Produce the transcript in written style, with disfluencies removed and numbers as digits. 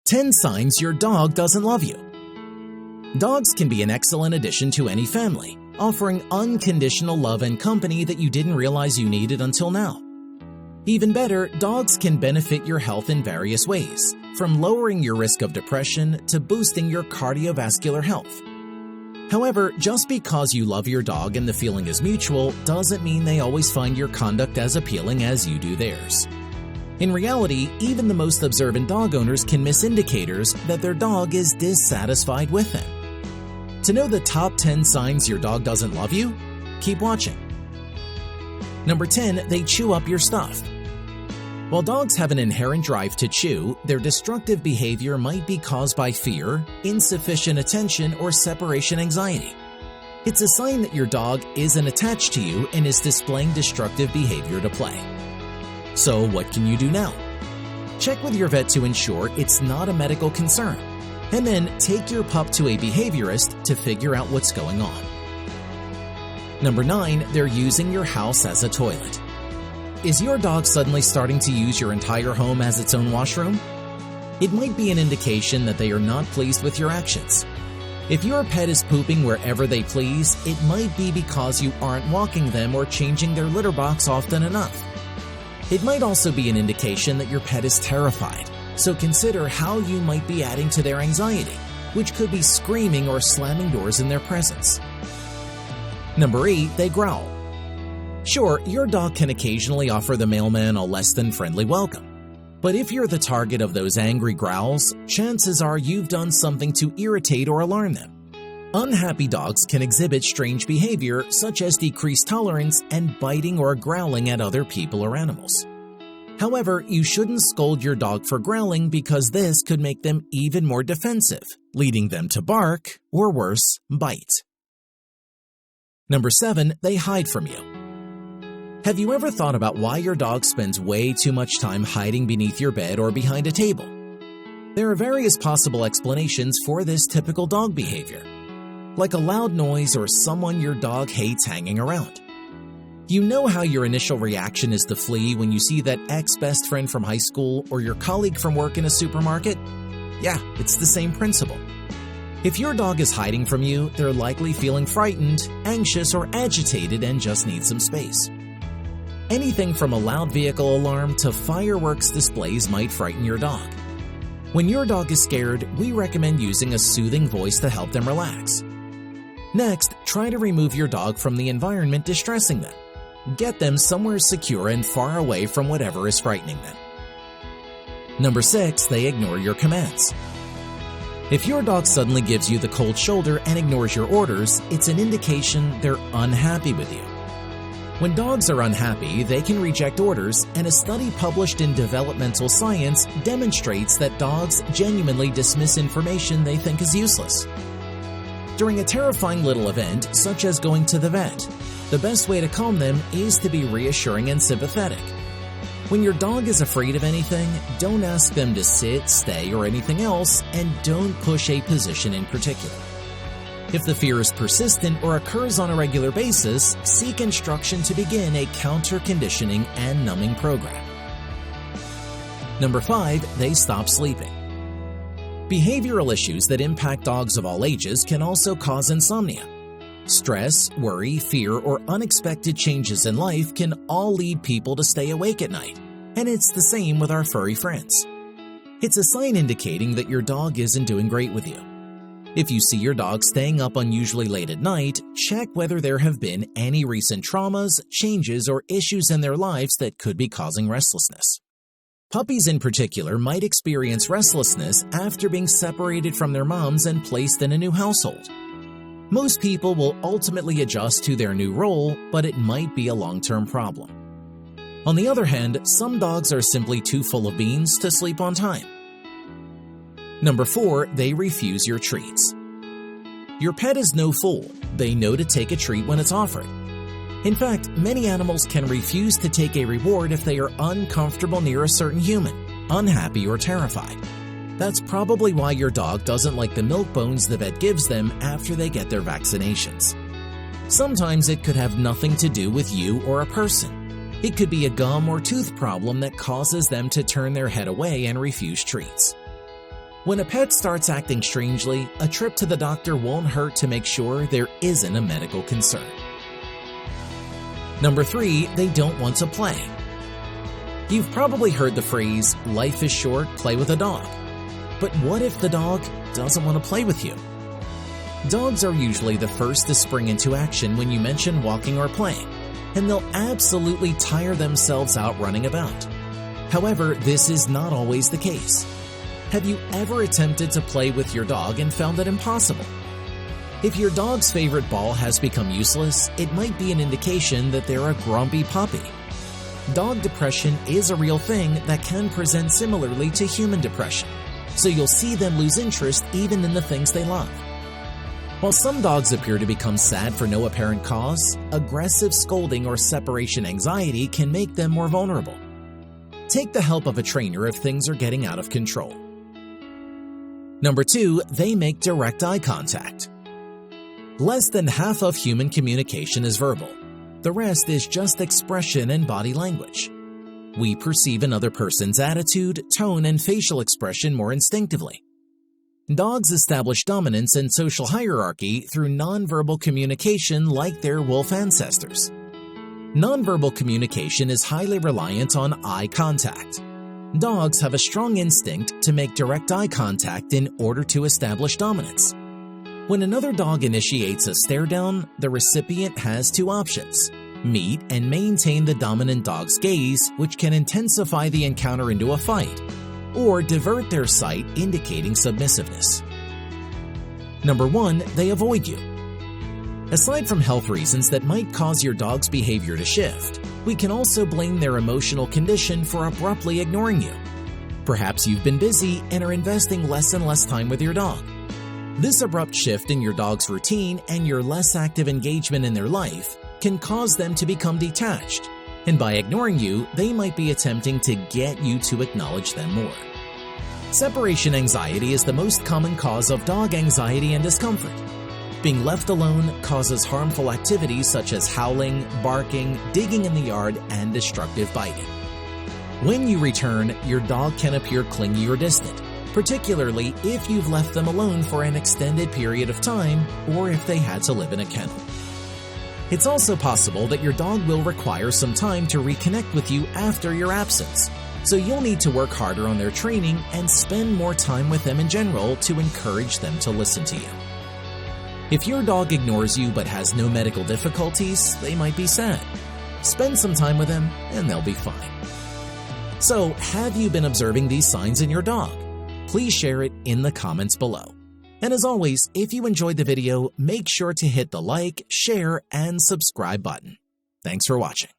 10 signs your dog doesn't love you. Dogs can be an excellent addition to any family, offering unconditional love and company that you didn't realize you needed until now. Even better, dogs can benefit your health in various ways, from lowering your risk of depression to boosting your cardiovascular health. However, just because you love your dog and the feeling is mutual doesn't mean they always find your conduct as appealing as you do theirs. In reality, even the most observant dog owners can miss indicators that their dog is dissatisfied with them. To know the top 10 signs your dog doesn't love you, keep watching. Number 10, they chew up your stuff. While dogs have an inherent drive to chew, their destructive behavior might be caused by fear, insufficient attention, or separation anxiety. It's a sign that your dog isn't attached to you and is displaying destructive behavior to play. So what can you do now? Check with your vet to ensure it's not a medical concern, and then take your pup to a behaviorist to figure out what's going on. Number 9, they're using your house as a toilet. Is your dog suddenly starting to use your entire home as its own washroom? It might be an indication that they are not pleased with your actions. If your pet is pooping wherever they please, it might be because you aren't walking them or changing their litter box often enough. It might also be an indication that your pet is terrified, so consider how you might be adding to their anxiety, which could be screaming or slamming doors in their presence. Number 8, they growl. Sure, your dog can occasionally offer the mailman a less than friendly welcome. But if you're the target of those angry growls, chances are you've done something to irritate or alarm them. Unhappy dogs can exhibit strange behavior such as decreased tolerance and biting or growling at other people or animals. However, you shouldn't scold your dog for growling because this could make them even more defensive, leading them to bark or worse, bite. Number 7, they hide from you. Have you ever thought about why your dog spends way too much time hiding beneath your bed or behind a table? There are various possible explanations for this typical dog behavior, like a loud noise or someone your dog hates hanging around. You know how your initial reaction is to flee when you see that ex-best friend from high school or your colleague from work in a supermarket? Yeah, it's the same principle. If your dog is hiding from you, they're likely feeling frightened, anxious, or agitated and just need some space. Anything from a loud vehicle alarm to fireworks displays might frighten your dog. When your dog is scared, we recommend using a soothing voice to help them relax. Next, try to remove your dog from the environment distressing them. Get them somewhere secure and far away from whatever is frightening them. Number 6, they ignore your commands. If your dog suddenly gives you the cold shoulder and ignores your orders, it's an indication they're unhappy with you. When dogs are unhappy, they can reject orders, and a study published in Developmental Science demonstrates that dogs genuinely dismiss information they think is useless. During a terrifying little event, such as going to the vet, the best way to calm them is to be reassuring and sympathetic. When your dog is afraid of anything, don't ask them to sit, stay, or anything else, and don't push a position in particular. If the fear is persistent or occurs on a regular basis, seek instruction to begin a counter-conditioning and numbing program. Number 5, they stop sleeping. Behavioral issues that impact dogs of all ages can also cause insomnia. Stress, worry, fear, or unexpected changes in life can all lead people to stay awake at night, and it's the same with our furry friends. It's a sign indicating that your dog isn't doing great with you. If you see your dog staying up unusually late at night, check whether there have been any recent traumas, changes, or issues in their lives that could be causing restlessness. Puppies in particular might experience restlessness after being separated from their moms and placed in a new household. Most people will ultimately adjust to their new role, but it might be a long-term problem. On the other hand, some dogs are simply too full of beans to sleep on time. Number 4, they refuse your treats. Your pet is no fool. They know to take a treat when it's offered. In fact, many animals can refuse to take a reward if they are uncomfortable near a certain human, unhappy, or terrified. That's probably why your dog doesn't like the milk bones the vet gives them after they get their vaccinations. Sometimes it could have nothing to do with you or a person. It could be a gum or tooth problem that causes them to turn their head away and refuse treats. When a pet starts acting strangely, a trip to the doctor won't hurt to make sure there isn't a medical concern. Number 3, they don't want to play. You've probably heard the phrase, "Life is short, play with a dog." But what if the dog doesn't want to play with you? Dogs are usually the first to spring into action when you mention walking or playing, and they'll absolutely tire themselves out running about. However, this is not always the case. Have you ever attempted to play with your dog and found it impossible? If your dog's favorite ball has become useless, it might be an indication that they're a grumpy puppy. Dog depression is a real thing that can present similarly to human depression, so you'll see them lose interest even in the things they love. While some dogs appear to become sad for no apparent cause, aggressive scolding or separation anxiety can make them more vulnerable. Take the help of a trainer if things are getting out of control. Number 2, they make direct eye contact. Less than half of human communication is verbal. The rest is just expression and body language. We perceive another person's attitude, tone, and facial expression more instinctively. Dogs establish dominance and social hierarchy through nonverbal communication like their wolf ancestors. Nonverbal communication is highly reliant on eye contact. Dogs have a strong instinct to make direct eye contact in order to establish dominance. When another dog initiates a stare down, the recipient has 2 options: meet and maintain the dominant dog's gaze, which can intensify the encounter into a fight, or divert their sight, indicating submissiveness. Number 1, they avoid you. Aside from health reasons that might cause your dog's behavior to shift, we can also blame their emotional condition for abruptly ignoring you. Perhaps you've been busy and are investing less and less time with your dog. This abrupt shift in your dog's routine and your less active engagement in their life can cause them to become detached, and by ignoring you, they might be attempting to get you to acknowledge them more. Separation anxiety is the most common cause of dog anxiety and discomfort. Being left alone causes harmful activities such as howling, barking, digging in the yard, and destructive biting. When you return, your dog can appear clingy or distant, particularly if you've left them alone for an extended period of time or if they had to live in a kennel. It's also possible that your dog will require some time to reconnect with you after your absence, so you'll need to work harder on their training and spend more time with them in general to encourage them to listen to you. If your dog ignores you but has no medical difficulties, they might be sad. Spend some time with them and they'll be fine. So, have you been observing these signs in your dog? Please share it in the comments below. And as always, if you enjoyed the video, make sure to hit the like, share, and subscribe button. Thanks for watching.